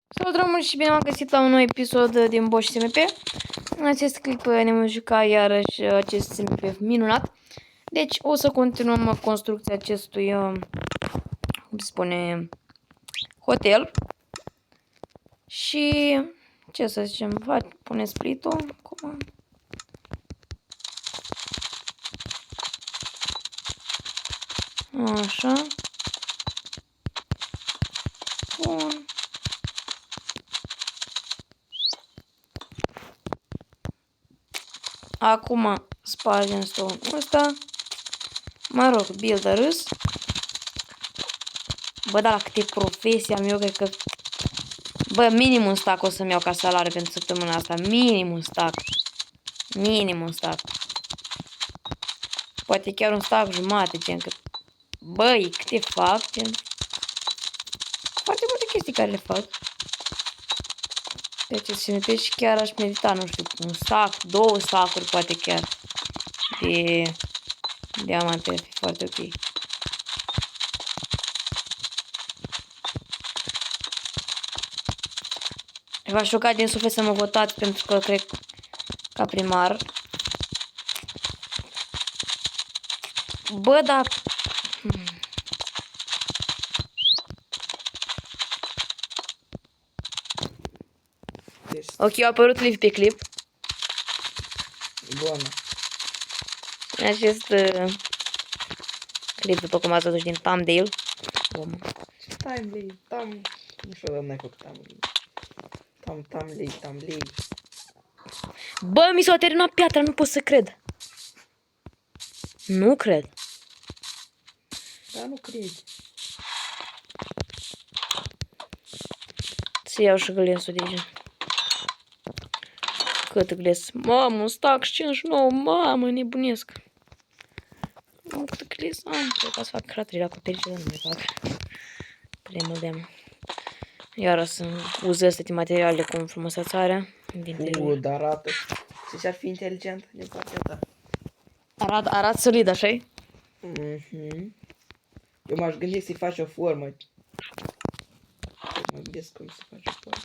Salut români și bine m-am găsit la un nou episod din Bosch SMP. În acest clip ne vom juca iarăși acest SMP minunat. Deci o să continuăm construcția acestui, cum se spune, hotel. Și ce să zicem, pune split-ul. Așa. Bun. Acum spargem stone ăsta. Mă rog, builder-âs. Bă, dar la câte profesii am eu, cred că... Bă, minim un stack o să-mi iau ca salariu pentru săptămâna asta. Minim un stack. Minim un stack. Poate chiar un stack jumate, gen că... Băi, câte fac, gen... Foarte multe chestii care le fac. Deci SMP și chiar aș merita, nu știu, un stack, două stack-uri, poate chiar. De diamante ar fi foarte ok. V-aș ruga din suflet să mă votați pentru că cred ca primar. Bă, da. Ok, a apărut lift pe clip. Bună. În acest clip, după cum ați văzut din thumbnail. Ce thumbnail? Niciodată n-ai făcut thumbnail. Bă, mi s-a terminat piatra, nu pot să cred. Nu cred. Da, nu crezi. Să iau și glesul de aici. Cât gles? Mamă, un stack 59, mamă, nebunesc. Mamă, cât gles am. Cred că să fac craterii la acoperișe, dar nu mai fac. Prea mult de-am. Iar o să uz astea materiale cu frumusețarea. Dar arată. Ce ar fi inteligent din partea ta? Arată solid, așa-i? Eu m-aș gândi să-i faci o formă. Mă gândesc cum să faci o formă.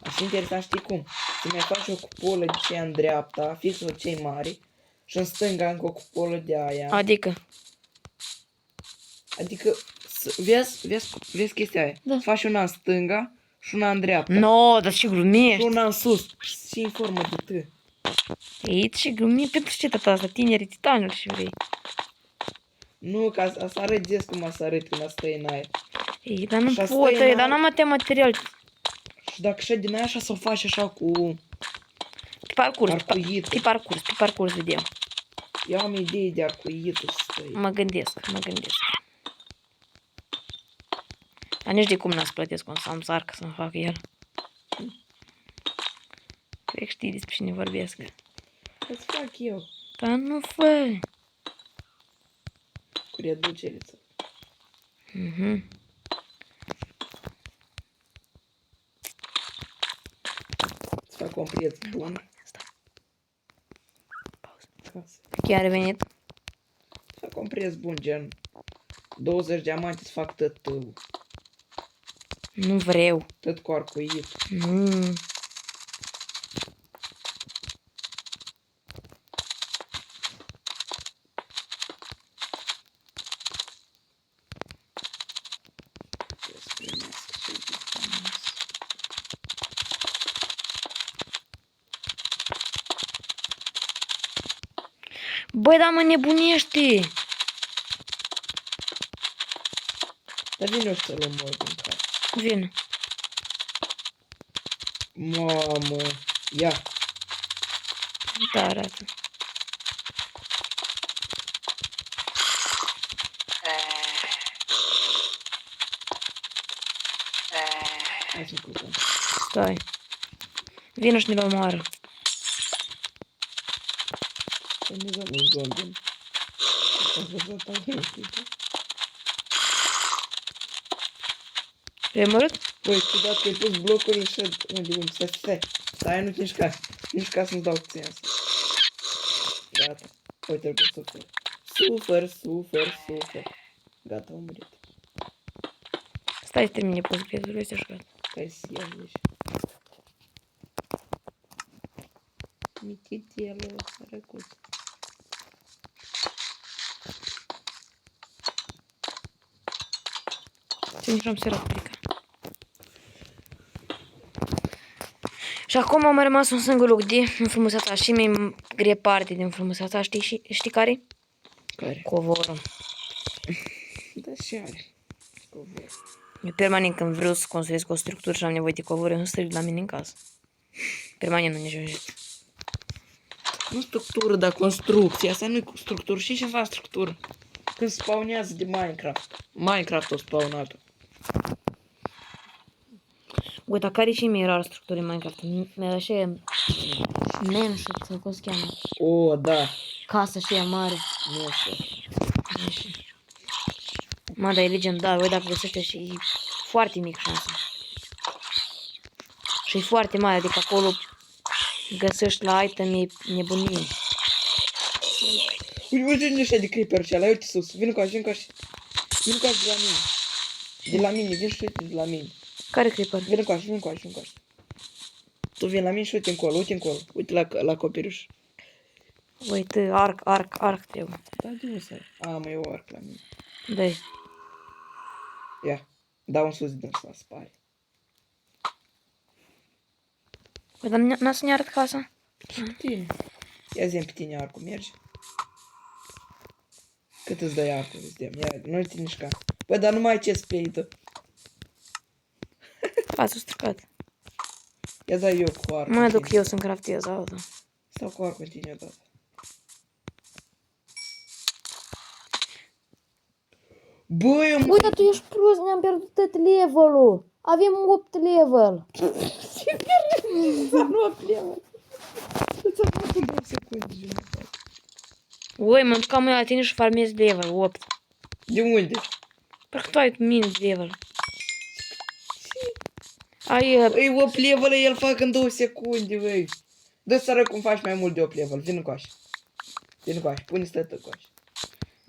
Aș fi interesant, știi cum? Să mai faci o cupolă de aceea în dreapta, fix o cei mari, și în stânga încă o cupolă de aia. Adică Vezi chestia aia. Da. Faci una în stânga și una în dreapta. no, dar și Și glumești. una în sus. Și în formă de T. Ei, și glumești pentru ce tata asta? Tinerii titanilor și vrei. Nu, ca să arăți cum să arăt când stai în aer. Ei, dar nu Așa pot, stai în dar n-am atâtea material. Și dacă așa din aia așa să o faci așa cu... Pe parcurs, Arcuitul. pe parcurs vedem. Eu am idei de arcuitul să stai. Mă gândesc. Dar nici de cum n-ați plătesc un samsar să-mi fac el. Cred că știi despre cine vorbesc. Îți fac eu. Dar nu fă. Cu reduceriță. Îți fac un preț bun. Chiar a venit. Îți fac un preț bun, gen 20 diamanti îți fac tot, Nu vreau. tot cu arcuit. Nu. Băi, dar mă nebunește. Dar vine să luăm mor din care. Vine. Mamă, ia. Da, arată. Hai să culcăm. Stai. Vino și ne omoară. Să ne dăm un zombie. Am văzut acum. Te-ai omorât? Băi, tu dacă ai pus blocurile și unde, stai, nu te mișca să-mi dau ție asta. Gata, uite-l cum sufăr. Gata, am murit. Stai să termine puzzle-urile astea și gata. Stai să iau deci. Mititelu, sărăcuț. Să intrăm seara cu plica. Și acum am mai rămas un singur loc de înfrumusețat și mi-e grea parte de înfrumusețat. Știi care? Care? Covorul. Da, și are. Covor. Eu permanent când vreau să construiesc o structură și am nevoie de covor, eu nu stric la mine în casă. Permanent nu ne ajunge. Nu structură, dar construcție. Asta nu e structură. Și ce înseamnă structură? Când spawnează de Minecraft. Minecraft o spawnat-o. Uite, dar care e și mie rar structură în Minecraft? Mi-a așa mansion, sau cum se cheamă? O, da. Casa și ea mare. Nu știu. Mă, dar e legendar, uite, dacă găsește și e foarte mic șansa. Și e foarte mare, adică acolo găsești la item e nebunie. Uite unde ăștia de creeper și ala, uite sus. Vino cu așa, vino cu așa. Vino cu așa de la mine. De la mine, vin și uite de la mine. Care creeper? Vino cu așa, vino cu așa, vino cu așa. Tu vin la mine și uite încolo, uite încolo. Uite la coperiș. Uite, arc trebuie. Da, de unde să ai? A, mai e o arc la mine. Dă-i. Ia. Dau un sus din ăsta, spare. Uite, dar n-a să ne arăt casa? Tine. Ia zi-mi pe tine arcul, merge. Cât îți dai arcul, îți dăm. Ia, nu te mișca. Bă, dar nu mai ai ce spray-ul. Casa stricat. Ia dai eu cu arcul. Mă duc eu să-mi craftez altă. Stau cu arcul în tine odată. Bă, eu mă... Uite, tu ești prost, ne-am pierdut tot level-ul. Avem 8 level. Nu apleamă. Îți apă în 2 secunde jumătate. Ui, mă duc la tine și farmez level 8. De unde? Parcă tu ai mine de level. Ai... Ei, 8 level, el fac în 2 secunde, băi. Dă să arăt cum faci mai mult de 8 level. Vină cu așa. Vină cu așa. Pune stătă cu așa.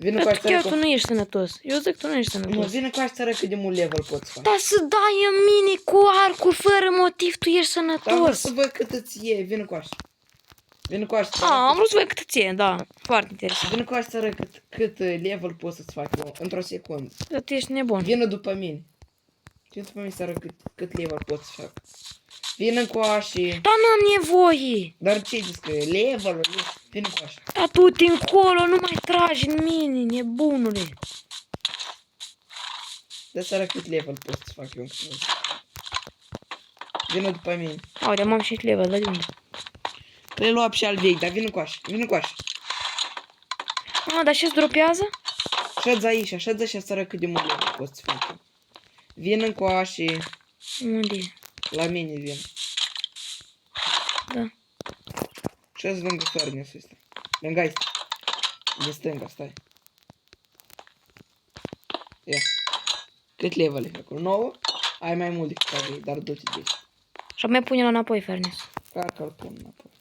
Vină cu așa să chiar arăt tu nu ești sănătos. Eu zic tu nu ești Nu, sănătos. vină cu așa să arăt cât de mult level poți face. Dar să dai în mine cu arcul fără motiv, tu ești Dar vreau sănătos. să văd cât îți iei. Vină cu așa. Vină cu așa să A, am arăt. vrut să văd cât ție, da. Foarte interesant. Vină cu așa să arăt cât level poți să-ți fac eu într-o secundă. Dar tu ești nebun. Vină după mine. Vină după mine să arăt cât level poți să fac. Vină cu așa. Dar n-am nevoie. Dar ce zici că level-ul? Vină cu așa. Dar tu din încolo nu mai tragi în mine, nebunule. Dă să arăt cât level poți să fac eu. Vină după mine. Aude, am 6 level, dar de unde? Le luat și al vechi, dar vină cu așa. Vină cu așa. A, dar ce-ți dropează? Ședă aici, ședă și să arăt cât de mult level poți să fac eu. Vină cu așa. Unde? La mine vin. Da. Ședă lângă furnace-ul ăsta. Lângă aici. De stânga, stai. Ia. Cât level e acolo? 9? Ai mai mult decât aveai, dar du-te de aici. Și mai pune-l înapoi, Furnace. Carcă-l pun înapoi.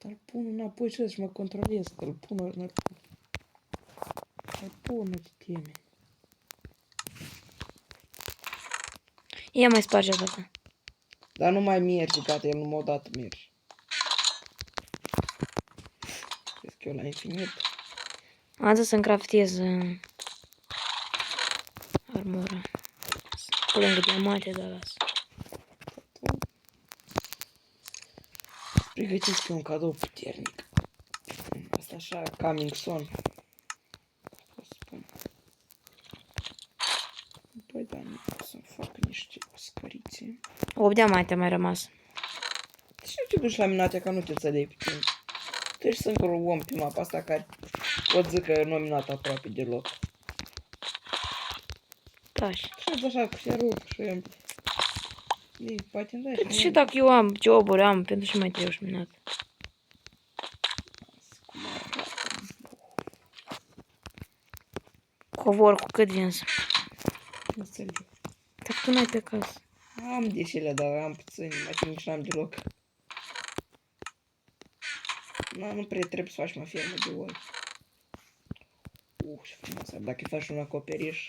Îl pun înapoi și să mă controlez, că îl pun înapoi. Îl pun, nu te teme. Ia mai sparge asta. Dar nu mai merge, gata, el numai odată merge. Crezi că eu la infinit? Am zis să-mi craftez armură. Pe lângă diamante, dar las. Pregătiți un cadou puternic. Asta așa, coming soon. O să spun. Păi da, nu pot să-mi fac niște scărițe. 8 diamante a mai rămas. De ce nu te duci la minatea că nu te înțelegi pe tine? Tu ești singurul om pe mapa asta care pot zic că nu a minat aproape deloc. Taci. Și așa cu șerul și eu... Ei, poate îmi dai Și dacă eu am joburi, am, pentru ce mai trebuie și minat. Covor cu cât vinzi? Nu înțeleg. Dar tu n-ai pe casă. Am deșele, dar am puțin, mai nici n-am deloc. Nu prea trebuie să faci mă fermă de ori. Ce frumos. Dacă îi faci un acoperiș.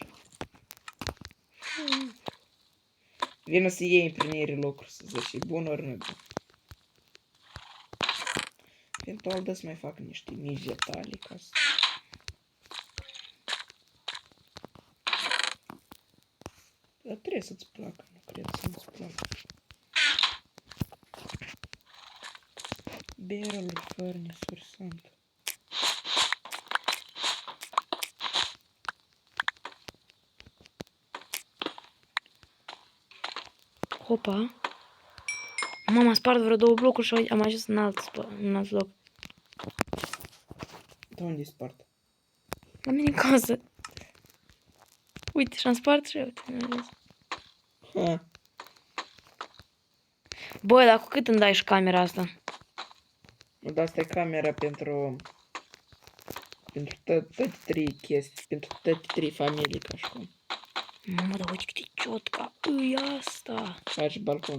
Vină să iei împlinirii locuri, să zici, e bun ori nu e bun. Eventual dă să mai fac niște mici detalii ca să... Dar trebuie să-ți placă, nu cred să nu-ți placă. Barrel furnace sursant. Hopa. Mama, spart vreo 2 blocuri și am ajuns în alt loc. De unde spart? La mine în casă. Uite, și-am spart și uite, mi-a ajuns. Ha. Bă, dar cu cât îmi dai și camera asta? Nu, dar asta e camera pentru... Pentru toate 3 chestii, pentru toate 3 familii, ca și cum. Mamă, dar uite cât e ciotca. Ui, asta. Faci balcon.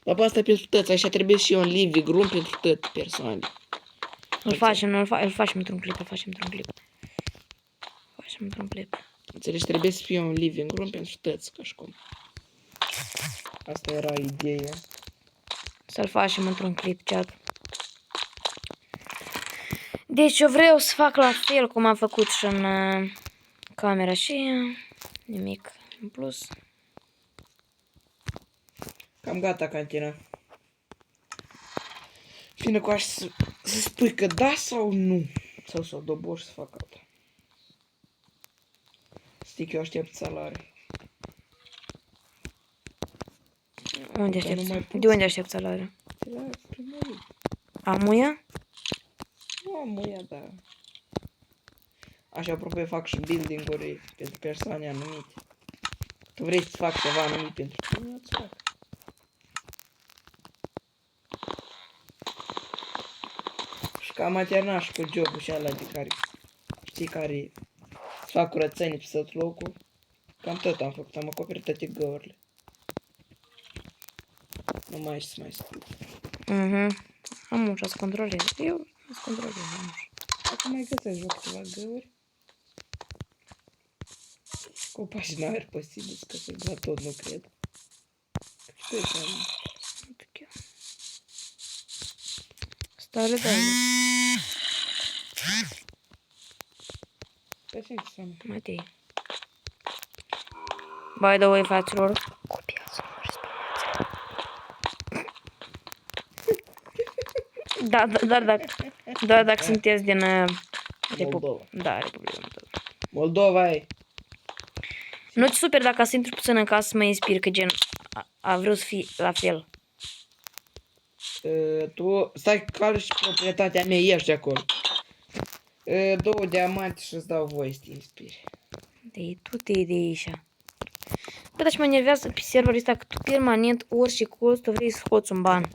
Dar pe asta e pentru toți, așa trebuie și eu un living room pentru toate persoanele. Îl facem într-un clip, Facem într-un clip. Înțelegi, trebuie să fie un living room pentru toți, ca și cum. Asta era ideea. Să-l facem într-un clip, chat. Deci eu vreau să fac la fel cum am făcut și în camera și nimic în plus. Cam gata cantina. Fine cu așa să spui că da sau nu. Sau să o doboși să fac alta. Stic, eu aștept salariu. Unde Dar nu aștept? mai pot De unde aștept salariul? De la primărie. Amuia? Nu am mâia, dar... Așa, apropo, fac și building-uri pentru persoane anumite. Că vrei să fac ceva anumit pentru tine, îți fac. Și cam am terminat și cu jobul și ala de care... Știi, care... Să fac curățenie pe tot locul. Cam tot am făcut, am acoperit toate găurile. Nu mai știu să mai spun. Am ușa să controlez. Eu să controlez, am ușa. Acum mai găsesc vreo câteva găuri. Cu o pagină ar posibil să găsesc, dar tot nu cred. Că știu că am... Stare de Pe ce înseamnă? Matei. By the way, fraților, copiați, nu respirați. Da, dacă sunteți din Moldova. Da, Republica Moldova. Moldova e. Nu-ți super dacă să intru puțin în casă să mă inspir, că gen a vreau să fii la fel. Tu stai care și proprietatea mea, ești acolo. 2 diamanti și îți dau voie să te inspiri. Tu te de aici. Bă, dar și mă nervează pe serverul ăsta că tu permanent orice cost tu vrei să scoți un ban.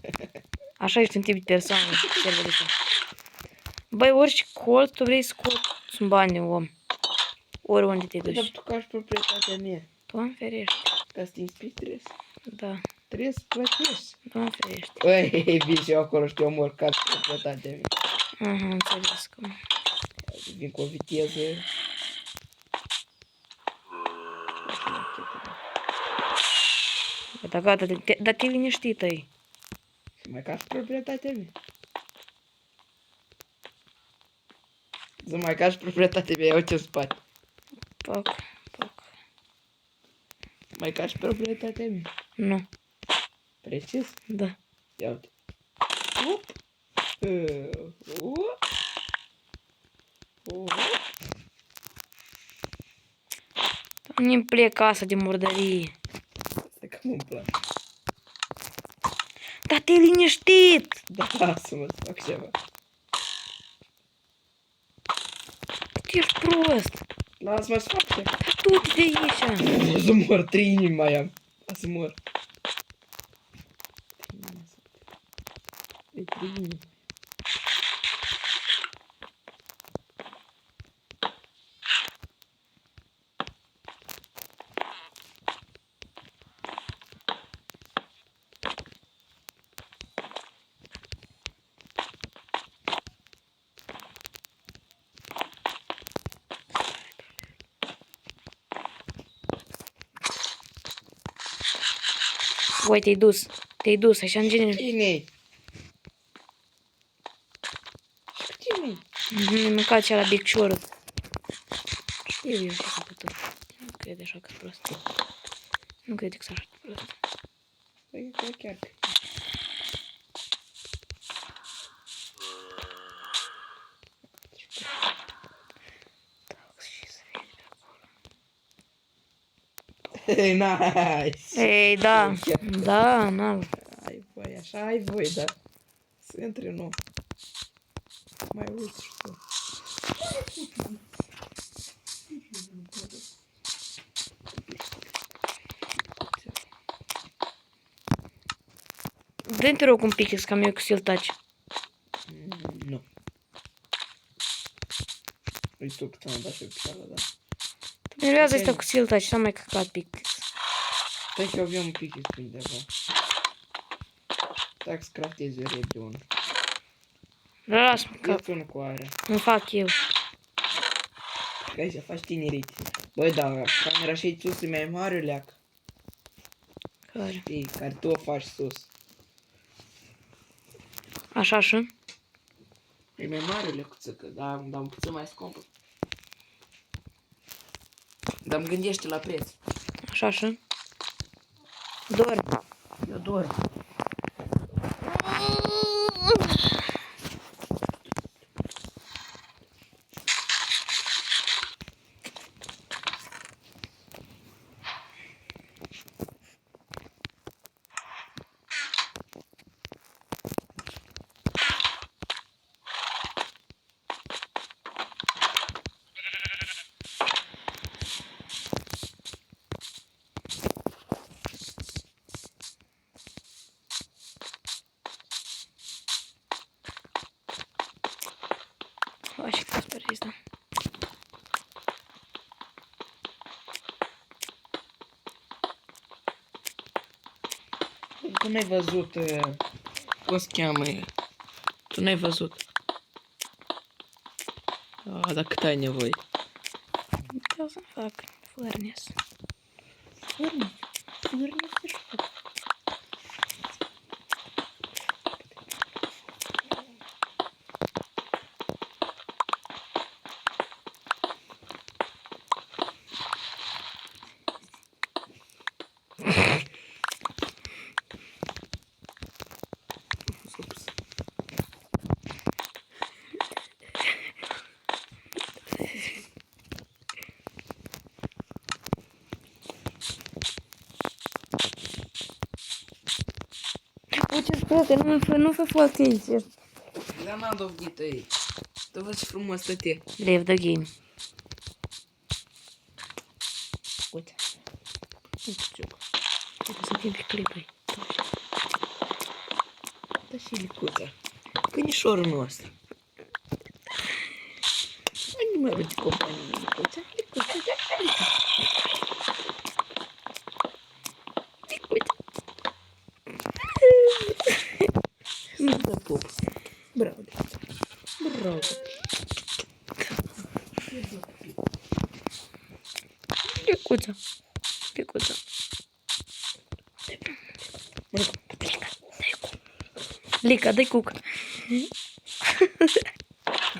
Așa ești un tip de persoană pe serverul ăsta. Băi, orice cost tu vrei să scoți un ban de om. Oriunde te Dar duci. tu ca și proprietatea mea. Doamne ferește. Ca să te inspiri trebuie să... Da, Trebuie să plătești. Doamne ferește. Băi, vin și eu acolo și te omor ca și proprietatea mea. Aha, înțeles că... Vin cu o viteză. Da, gata, dar te liniștit ai. Mai ca și proprietatea mea. Zi mai ca și proprietatea mea, iau ce spate. Poc. Mai ca și proprietatea mea. Nu, Precis? da. Ia uite. Up. Nu-mi plec casa de murdărie. Asta cam îmi place. Dar te liniștit! Da, lasă-mă să fac ceva. Tu ești prost. Lasă-mă să fac ceva. Tu te de aici. O să mor, 3 inimi mai am. O să mor. 3 inimi. Voi te-ai dus. Te-ai dus, așa în genere. Cine-i? Și cu tine-i? Mi-am mâncat cea la picciorul. Știu eu ce s-a putut. Nu cred așa că-s prost. Nu cred că s-a așa de prost. Păi, chiar că... Și să vede pe acolo. Nice! Ei, da. Da, n-am. Ai voi, așa ai voi, da. Să intre nou. Mai uiți și tu. Dă-mi te rog un pic, că am eu cu siltaci. Nu. Uite tu cât am dat și eu picioară, da. Mirează asta cu siltaci, s-a mai căcat pic. Stai că eu aveam un pic pe undeva. Stai să craftez eu repede unul. Las-mă, că Ia-ți unul cu aer. îmi fac eu. Hai să faci tinerit. Băi, da, camera și sus e mai mare, leac. Care? Știi, care tu o faci sus. Așa și? E mai mare, leacuță, că da, dar puțin mai scumpă. Dar îmi gândește la preț. Așa și? Dor. Eu dor. Hai și că sper da. Tu n-ai văzut, cum se cheamă, tu n-ai văzut. A, dar cât ai nevoie? Vreau să fac furnace. Furnace și fac. Ups. Uite, frate, nu fă foarte aici. Dar n-am dovedit aici. Tu văd ce frumos stăte. Leave the game. Uite. Uite ce Uite să fim pe clipuri. da și licuța. Cănișorul nostru. Animalul de companie, licuța. Licuța, da, licuța. Licuța. Să dă pop. Bravo. Bravo. Picuța. Picuța. Lica, dai cuc.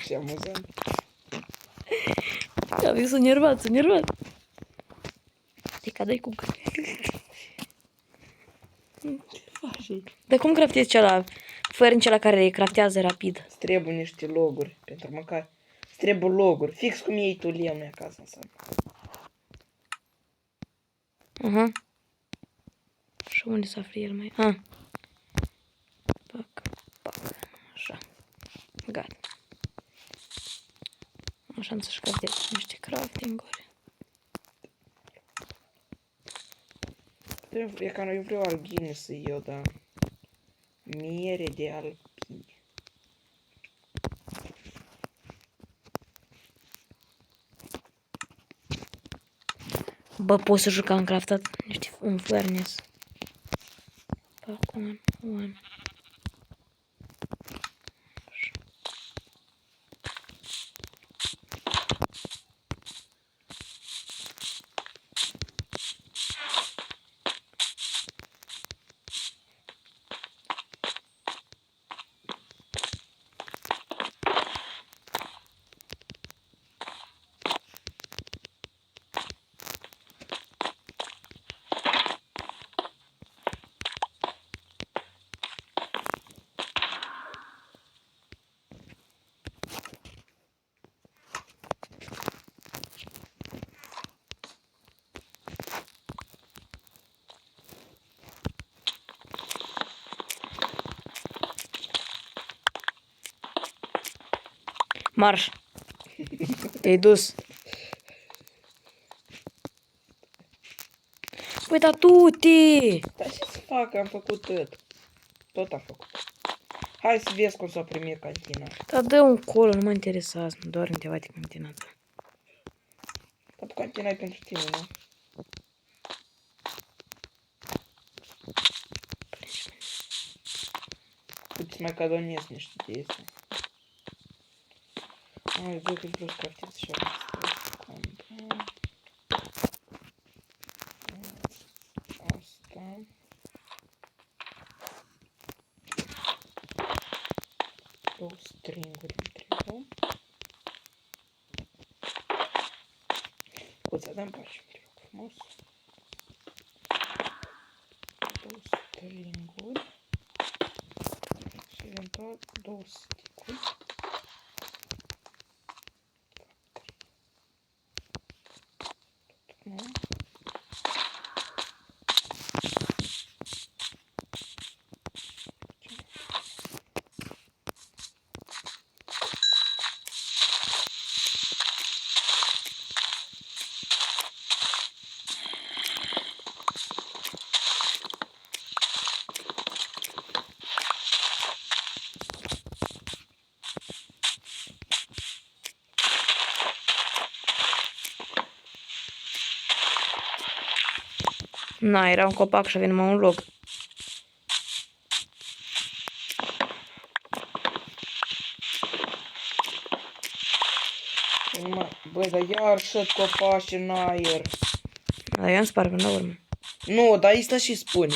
Și amuzant. Da, eu sunt nervat, sunt nervat. Lica, dai cuc. Dar cum craftezi cela? Fără cela care craftează rapid. Îți trebuie niște loguri pentru măcar. Îți trebuie loguri. Fix cum iei tu lemne acasă înseamnă. Aha. Și unde s-a află el mai? Ah. Pac, pac. Așa. Gata. Așa am să-și craftez niște crafting-uri. E ca eu vreau alghine să iau, da. Miere de alghine. Bă, pot să jucam craftat niște un furnace. Pac, one. Marș. Te-ai dus. Păi, dar du-te! Dar ce să fac? Am făcut tot. Tot am făcut. Hai să vezi cum s-a primit cantina. Dar dă un colo, nu mă interesează. Mă doar undeva de cantina ta. Dar cantina e pentru tine, nu? Îți mai cadonezi niște chestii. Ai, zic că vreau să craftiți și asta. Două stringuri îmi trebuie. Poți să dăm pași, te rog frumos. Două stringuri. Și eventual două sticuri. Nu? Na, era un copac și avea numai un loc. Băi, dar iar șed copaci în aer. Dar eu îmi spar până la urmă. Nu, dar asta și spune.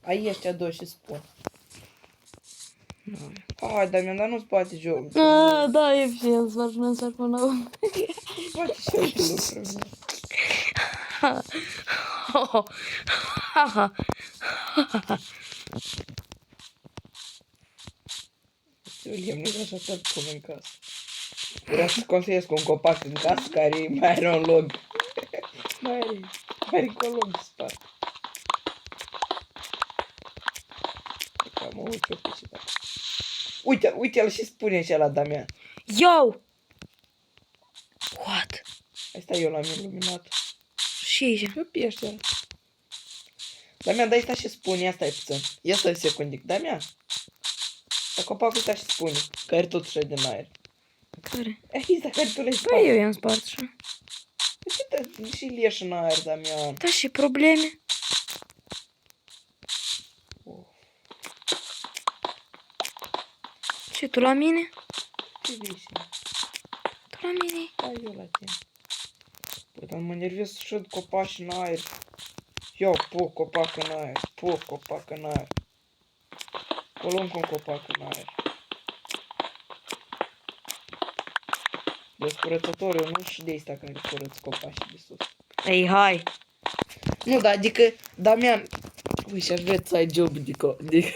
Ai ăștia doi și spun. Hai, dar mi-am dat nu-ți bate joc. Da, e bine, îmi spar până la urmă. Îți bate și alte lucruri. Iulie, nu așa să-l pun în casă. Vreau să construiesc un copac în casă care mai are un log. Mai are cu un log de spart. Cam o uite pe ce fac. Uite-l și spune și ăla, Damian. Yo! What? Asta eu l-am iluminat. Și aici. Eu pește ăla. Damian, dai ăsta și spune, asta e puțin. Ia să secundic. Damian. Dar copacul ăsta și spune. Că are totuși din aer. Care? Ăsta care tu le-ai spart. Păi eu i-am spart așa. De ce și lieși în aer, Damian? Da, și probleme? Ce, tu la mine? Ce visi? Tu la mine? Da, eu la tine. Păi, dar mă nervez să șed copaci în aer. Eu pun copac în aer. Pun copac în aer. Colunc un copac în aer. Deci curățătorul nu și de asta care curăț copaci de sus. Ei, hai! Nu, da, adică, Damian, ui, și-aș vrea să ai job de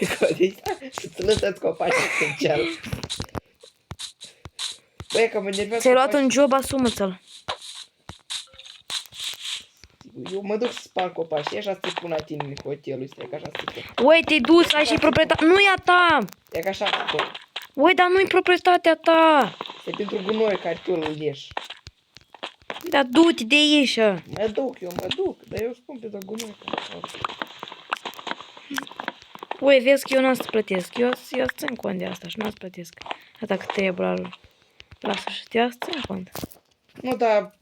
să-ți lăsați copaci special. Băi, că mă nervează. Ți-ai luat un job, asumă-ți-l. Eu mă duc să spar copaci și așa să-i pun la tine în hotelul ăsta, e ca așa să-i pun. Ui, te-ai dus, ai și proprietate. Nu e a ta! E ca așa să pun. Ui, dar nu-i proprietatea ta! E pentru gunoi care tu îl ieși. Dar du-te de aici! Mă duc, dar eu spun pentru gunoi. Ui, vezi că eu n-am să plătesc. Eu țin cont de asta și n-am să plătesc. Asta că trebuie la sfârșit. Eu țin cont. Nu, dar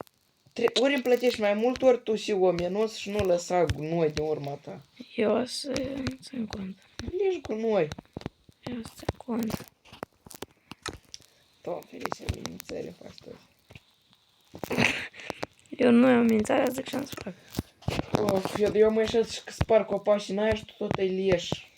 ori îmi plătești mai mult, ori tu și o minus și nu lăsa gunoi din urma ta. Eu țin cont. Ești gunoi. Eu țin cont. Doamne, ferice, amenințări faci tot. Eu nu am amenințarea, zic și am să fac. Of, eu mă ieșesc și spar copaci în aia și tu tot îi lieși.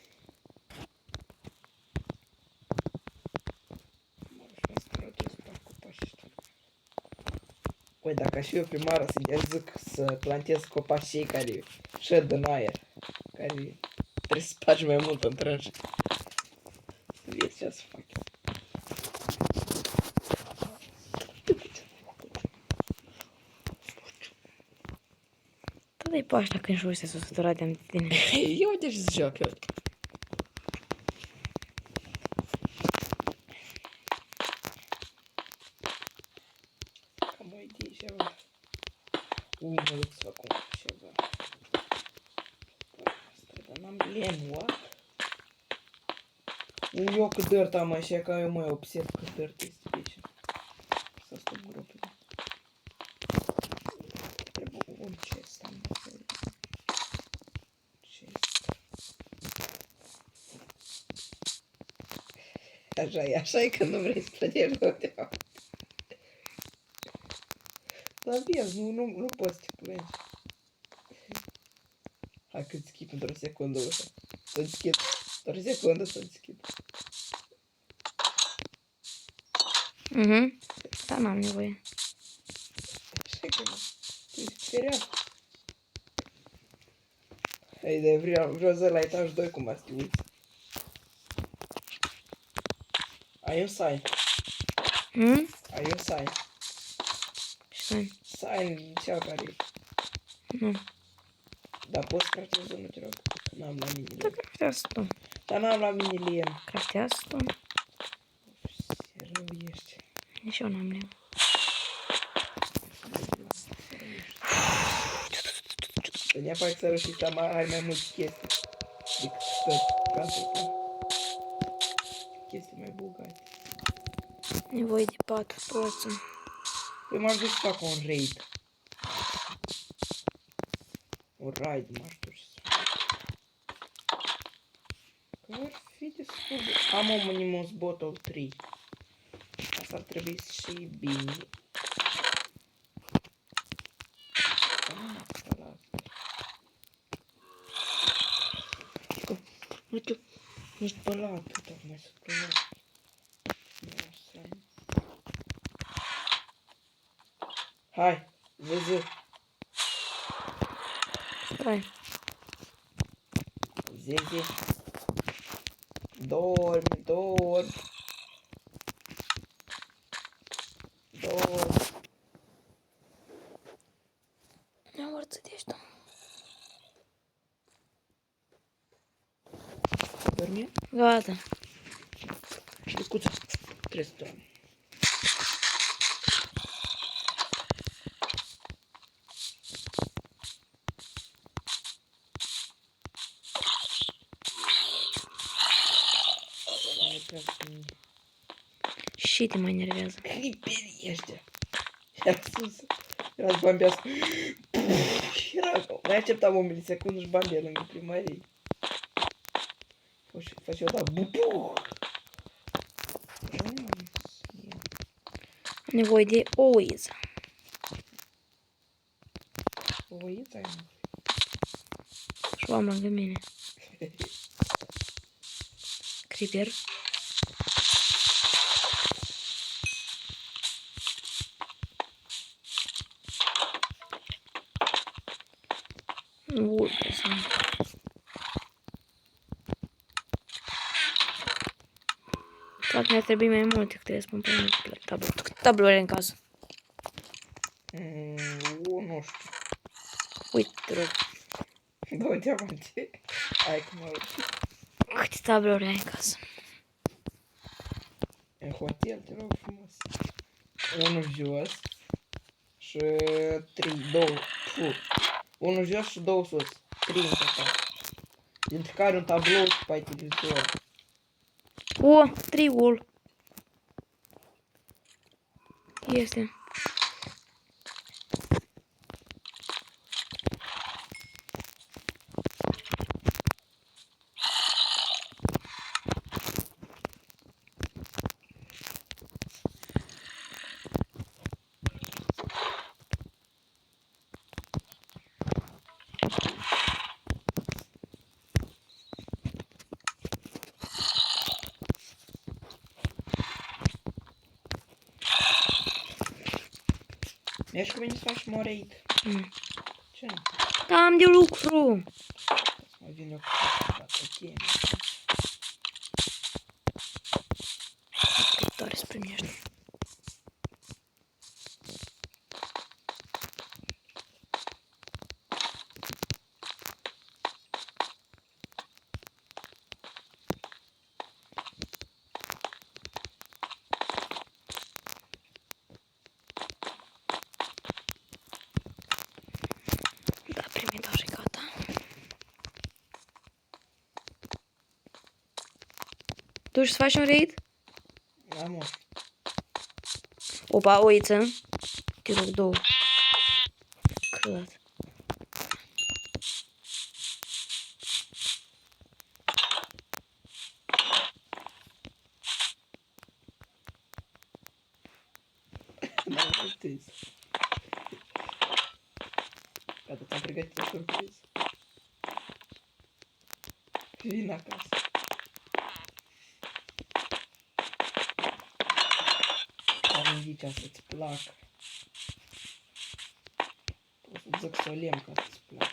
Păi, dacă și eu primară să zic să plantez copaci cei care șed în aer, care trebuie să spargi mai mult în trânși. Vezi ce să fac eu. Da, dai pe așa când și uite s-o săturat de tine. Eu uite și să joc eu. o idee ceva. Mă duc să fac ceva. Asta, dar n-am lemn, what? Eu cât dirt am așa, că eu mă observ cât dirt este pe aici. Să stau gropile. Trebuie un chest, am nevoie. Chest. Așa e că nu vrei să plătești rotea. Dar vezi, nu poți să te plângi. Hai că deschid într-o secundă ușa. Să deschid. Într-o secundă să deschid. Da, n-am nevoie. Așa că nu. Tu ești speriat. Hai de vreau să la etaj 2 cum ați te uiți. Ai un sign. Ai un sign. Stai. Sign cea care e. Nu. Dar poți craftează, nu te rog. N-am la mine. Da, craftează tu. Dar n-am la mine lien. Craftează tu. Ce rău ești. Nici eu n-am nevoie. Să ne fac să reușiți să ai mai multe chestii decât tot. Chestii mai bogate. Nevoie de 4 toți. Păi m-aș duce să fac un raid. Un raid m-aș duce să fac. Că ar fi destul de... Am o Minimus Bottle 3. Asta ar trebui și bine. Uite, ești bălat, tocmai să plămă. Hai, vezi. Stai. Zizi. Dormi. Dormi. Ne-am vărțătești tu. Dormi? Gata. Șticuță. Trebuie să dormi. Și te mai enervează. Cliperii ăștia. Era sus. Era să bambească. Era... Mai acceptam o milisecundă și bambea lângă primărie. Face o da bubu. Nevoie de oiță. Oița ai, mă. Și am lângă mine. Creeper. Vulpe sunt. Poate mi-ar trebui mai multe, că trebuie să pun pe tablouri în casă. Nu știu. Uite, te rog. 2 diamante. Hai că mă... Câte tablouri ai în casă? În hotel, te rog frumos. 1 jos. Și 2. Unul jos și 2 sus. 3 în total. Dintre care un tablou și pe televizor. O, triul. Este. Mergi cu mine să faci mă raid. Ce? Da, am de lucru. Mai vin eu cu ok. Tare să primești. Tu și să faci un raid? Da, mă. Opa, oiță. Te rog, două. Cât? Da, surpriză. Gata, ți-am pregătit o surpriză. Vin acasă. Am zicea să-ți placă. O să zic să o lem ca să-ți placă.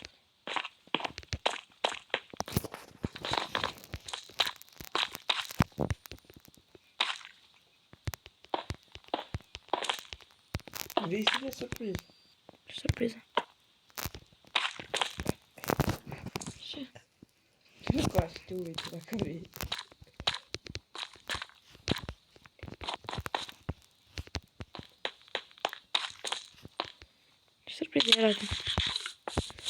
Vrei să vezi surpriză? Surpriză. Ce? Nu ca să te uiți dacă vrei. Ce surpriză arată?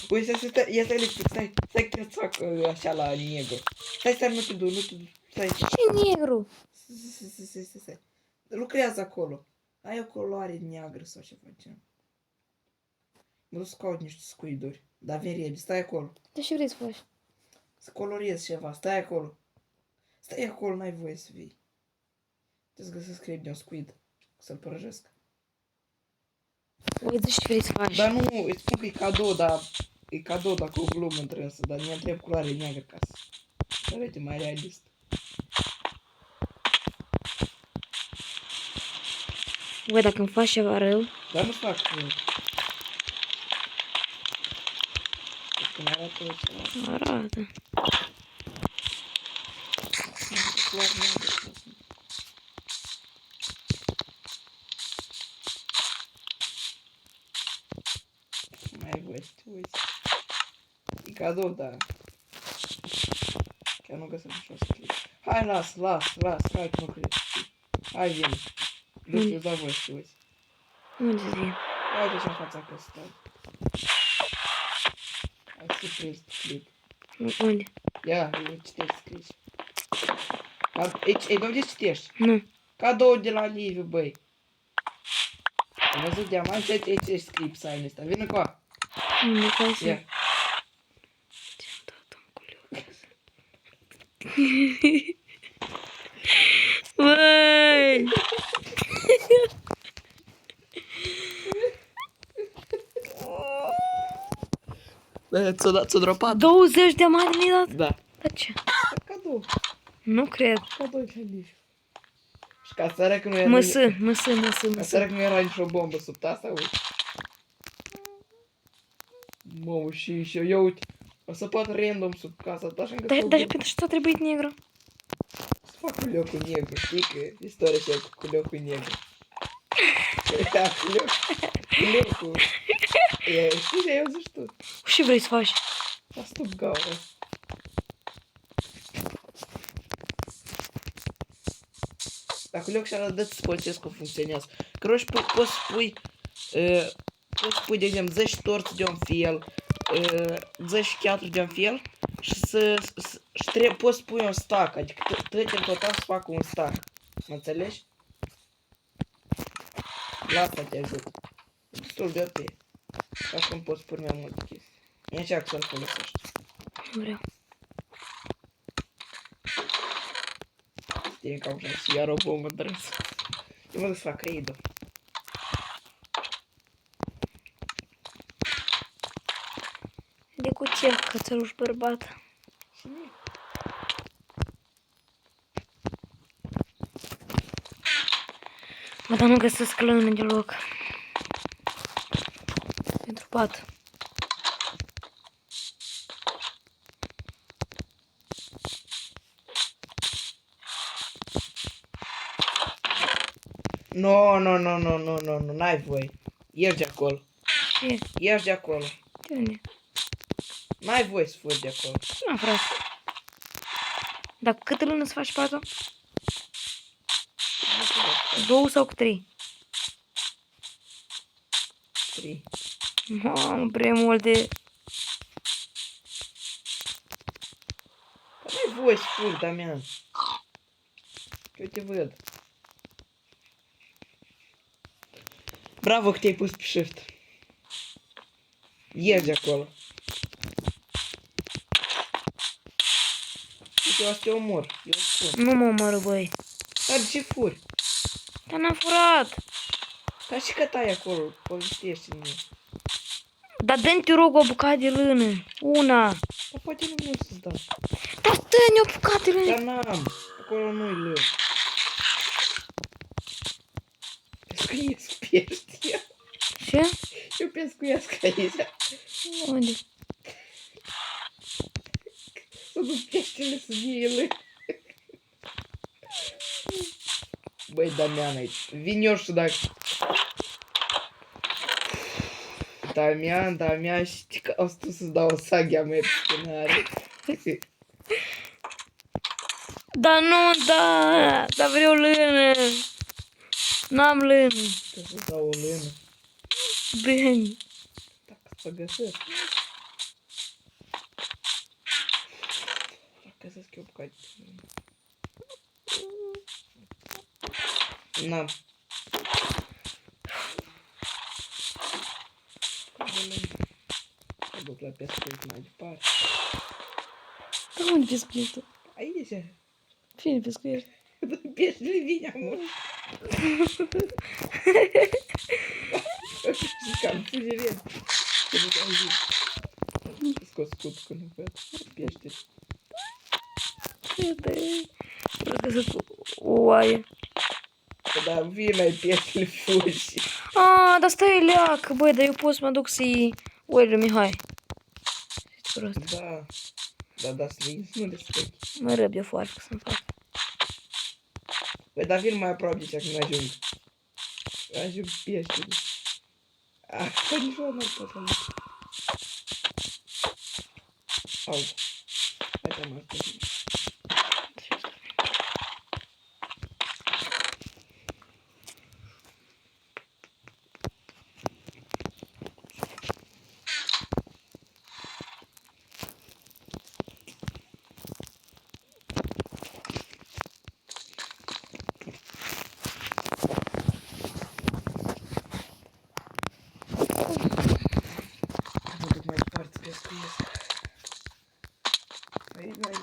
Ui, ia stai liniștit, stai că te fac așa la negru. Stai, nu te du, stai. Ce negru? Stai. Lucrează acolo. Ai o culoare neagră sau ceva gen. Mă duc să caut niște scuiduri. Dar vin repede, stai acolo. Dar ce vrei să faci? Să colorez ceva, stai acolo. Stai acolo, n-ai voie să vii. Trebuie să găsesc repede un squid. Să-l prăjesc. Uite ce vrei să faci. Dar nu, îți spun că e cadou, dar... E cadou dacă o glumă întrânsă, dar mi-a întreb culoare neagră ca să arate mai realist. Băi, dacă îmi faci ceva rău... Dar nu-ți fac rău. Când arată ceva. Arată. Culoare neagră. Mai ai voie să te uiți. E cadou, dar... Chiar nu găsesc așa să clip. Hai, las, hai că nu cred. Hai, vine. Du-te, îți dau voie să te uiți. Unde zi? Ia uite așa în fața căsătorii. Hai să surprins clip. Unde? Ia, citești scris. Aici, de unde citești? Nu. Cadou de la Liviu, băi. Am văzut diamant, aici scris sign ăsta. Vine cu a. Nu mai să... Ia. Ți-am dat un culiu. Băi! Ți-o dropat? 20 de mani mi-ai dat? Da. Da ce? Cadou. Nu cred. Cadou de la Liviu. Și ca să arăt că nu era... Ca să arăt că nu era nicio bombă sub asta, uite. Mă, și eu uite. O să pot random sub casa ta și-am găsit o Dar bombă. pentru ce ți-a trebuit negru? Să fac culiocul negru, știi că istoria și cu culiocul negru. Da, culiocul. Știi ce ai auzit tu? Ce vrei să faci? A stup gaură. Dar culiocul și-a dă-ți spălcesc cum funcționează. Croși poți spui, de exemplu, 10 torți de un fel, 10 chiaturi de un fel și poți spui un stack, adică toate în total să facă un stack. Mă înțelegi? La asta te ajut. E destul de ok. Așa cum poți pune mai multe chestii. Încearcă să-l folosești. Nu vreau. Știi că am și iar o bombă drăsă. Eu mă duc să fac raid-ul. De cu ce cățăruș bărbat? Și mie. Mă, dar nu găsesc lână deloc. Pentru pat. No, n-ai voie. Iergi de acolo. Ce? Iergi de acolo. De unde? N-ai voie să fugi de acolo. Nu, frate. Dar cu câte lână să faci patul? 2 sau cu 3? 3. Mamă, prea multe. N-ai voie să fugi, Damian. Eu te văd. Bravo că te-ai pus pe shift. Ieși de acolo. Uite, eu o să te omor. Eu spun. Nu mă omoră, băi. Dar de ce furi? Dar n-am furat. Dar și că tai acolo, povestește-mi. Dar dă-mi, te rog, o bucată de lână. Una. Dar poate nu vreau să-ți dau. Dar dă-mi o bucată de lână. Dar n-am. Acolo nu-i lân. Pescuiesc pești. Ce? Eu pescuiesc aici. Unde? Să duc peștele să fie lân. Băi, Damian aici. Vin eu și dacă... Damian, știi că o să-ți dau o saghea mea pe scenare. Dar nu, da. Dar vreau lână. N-am lână. Că să-ți dau o lână. Bine. Dacă să găsesc. Dacă găsesc eu bucate. N-am. Mă duc la pescuit mai departe. Dar unde pescuiești? Aici. Cine pescuiești? Peștele vine amor. Cam fugiret. Că nu te-am zis. Scos scut că nu văd. Peștele. Vreau găsesc o oaie. Dar vin ai peștele fugi. Ah, dar stai leacă, băi, dar eu pot să mă duc să-i oile lui Mihai. Da. Da, nu le spui. Mă răb eu foarte să-mi fac. Băi, dar vin mai aproape de când ajung. Ajung peștele. Ah, că nici nu pot să ajung. Au. Hai că mă ascult.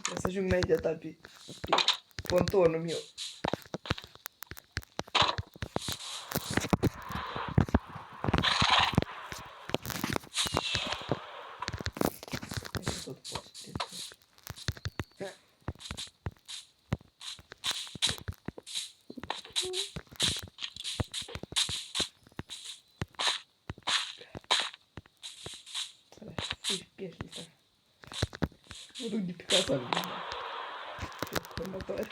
Trebuie să ajung mai de pe pontonul meu. Tot pot să fugi pești ăsta. Mă duc de pe casa lui. Următoare.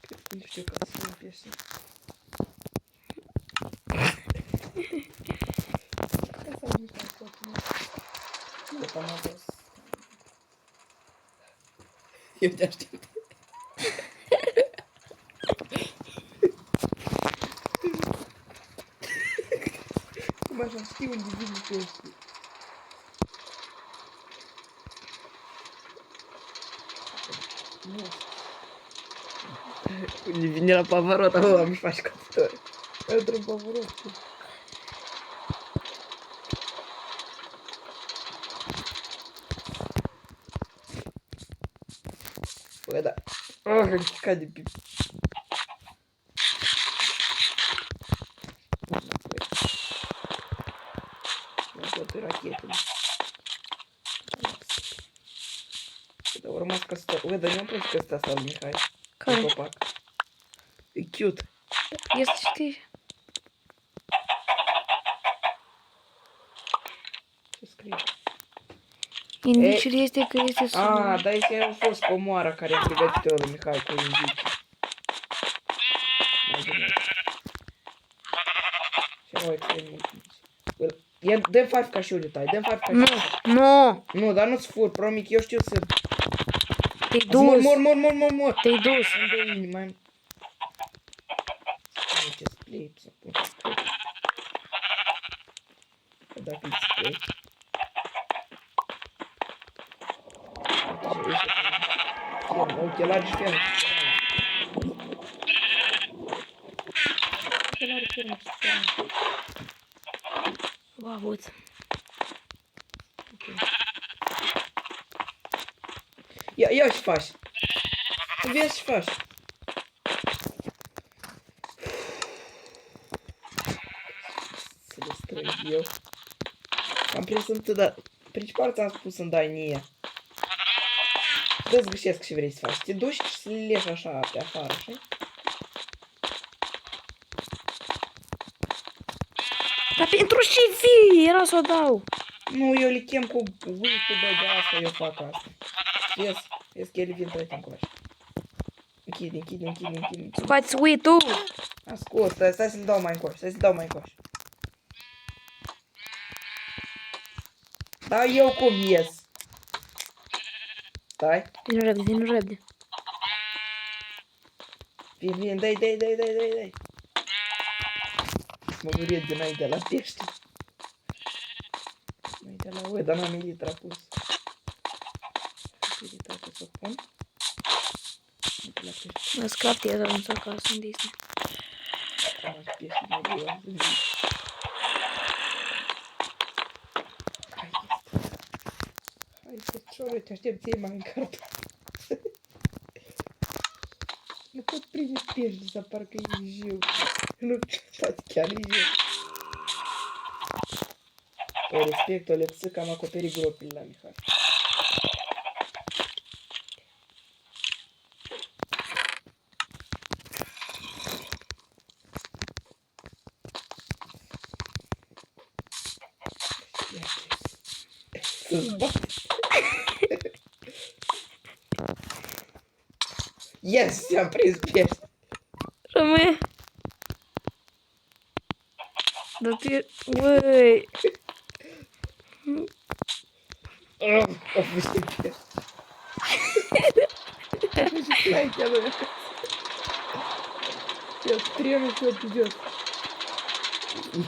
Cred că nu știu ca să fie pești. Asta nu știu tot. Nu am adus. Eu te aștept. Cum așa știu unde vin pești. Nu. Unde vine la Pavarot, acolo am faci căpători. Eu trebuie Pavarot. Bă, da. Ah, am chicat de pipi. Mi-am dat rachetele. Dar au rămas căsător. Bă, dar mi-am plăcut ăsta asta lui Mihai. Care? Copac. E cute. Este, știi? Ce scrie? Indiciul este că este sub... Ah, dar aici a fost comoara care a pregătit-o lui Mihai cu indicii. Mai bine. Și erau extrem mult indicii. Dă-mi 5 ca și eu de tai, dă-mi 5 ca și Nu, eu. nu, Nu, dar nu-ți fur, promit, eu știu să... te-ai dus, Mor. te-ai dus. Îmi dă inima. Nu, ce split să pun. Că dacă-i split... Ochelari și fiam. sperăm, sperăm. O avut. Ok. Ia ce faci? Vezi ce faci? Să le strâng eu. Am prins întâi, principal ți-am spus să-mi dai mie. Dezgâșesc ce vrei să faci. Te duci și să le legi așa pe afară, așa? Dar pentru ce vii? Era să o dau. Nu, eu le chem cu uitul, bă, de asta eu fac asta. Vezi că ele vin toate încoace. Închide. Scoați uitul. Ascult, stai să-l dau mai încoace, Da, eu cum ies? Stai. Vino repede. Vin, dai. Mă durie dinainte la pește. Înainte la ue, dar n-am militra pus. Militra să o pun. Uite la pește. Mă scap eu atunci acasă în Disney. Am pește mai greu. Hai, fecioră, te aștept ție mai în cartă. Nu pot prinde pește, să parcă e jiu. Nu, poate chiar e jiu. Pe respectul lepsă am acoperit gropile la Mihai. Yes, am prins pește. Rămâne. Dar tu... Băi... A fost și pește. A fost și plaichea lui. El treme și eu pe jos.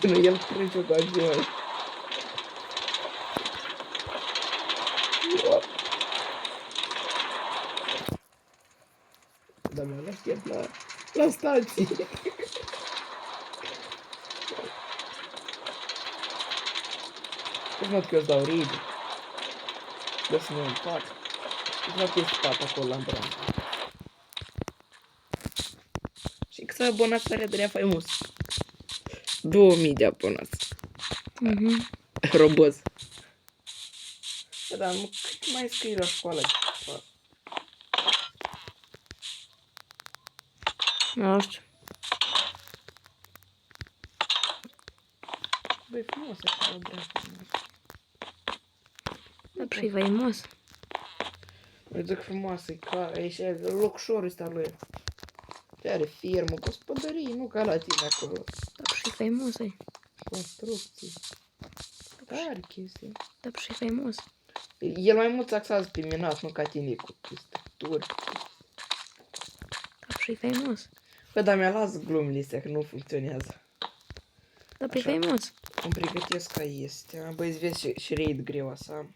Nu, el trece cu avion. Da, mă aștept la stație. Deci nu că eu îți dau ride. Dă să ne împac. Deci nu că ești pat acolo la brand. Și câți abonați are Adrian Faimos? 2000 de abonați. Roboz. Da, nu, cât mai scrii la școală? Nu știu. Băi, frumos așa, Adrian Faimos. Dar și faimos. Îi zic frumoasă, ca aici, locșorul ăsta lui. Ce are firmă, gospodării, nu ca la tine acolo. Dar și faimos ai. Construcții. Tare chestii. Dar și faimos. El mai mult axează pe minat, nu ca tine cu structuri. Dar și faimos. Bă, dar mi-a las glumele astea, că nu funcționează. Dar pe Așa. faimos. Îmi pregătesc ca este. Băi, îți vezi și raid greu așa.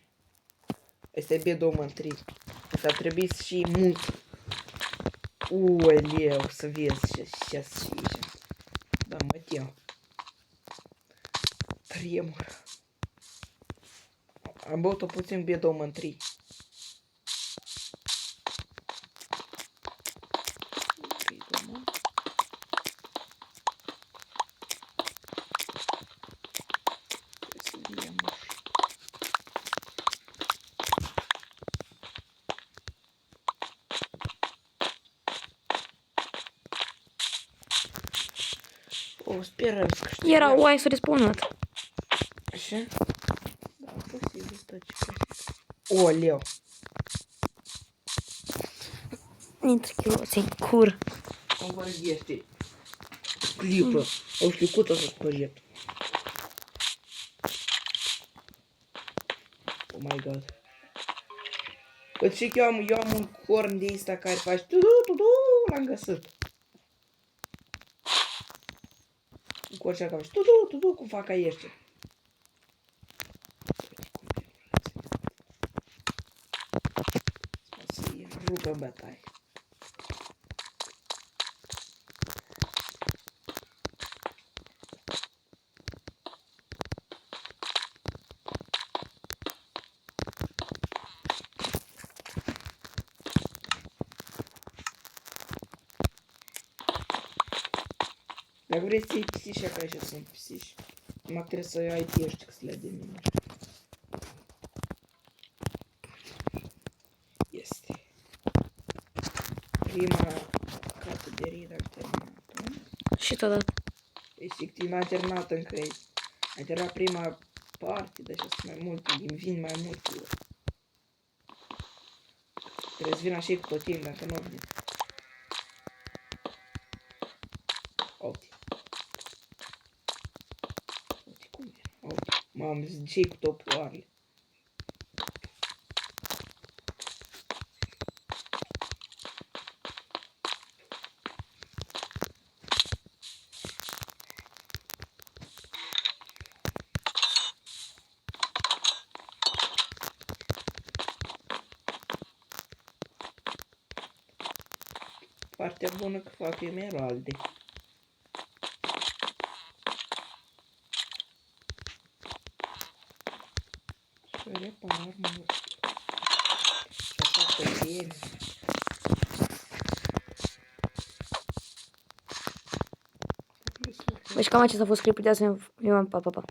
Asta e B2 Asta trebuie și mult. Ueleu, să vezi ce și da, mă tem. Tremur. Am băut-o puțin B2 O, sperăm să câștigăm. Era oaie s-a respawnat. Așa? Da, posibil, tot ce faci. O, leu. Intră chiloții, cur. Îmi vorbește. Clipă. Au știut o să spărit. Oh my god. Îți zic, eu am un corn de ăsta care face tu, l-am găsit. Un corn așa care face tu, cum fac aici. Să-i rupă bătaie. Dacă vrei să iei pisici, așa și sunt pisici. Numai trebuie să ai tieștixile de mine. Este. Prima categorie alternată. Și totodată. Efectiv, n-a terminat încă. A terminat prima parte, dar și mai multe, îmi vin mai multe. Trebuie să vin așa cu tot timpul, dacă nu vin. Uite. Uite cum vin. Uite. Mamă, ce cu topoarele. Partea bună că fac emeralde. Și repar armură. Și fac pe ele. Deci cam acesta a fost clipul de azi. Eu am pa, pa, pa.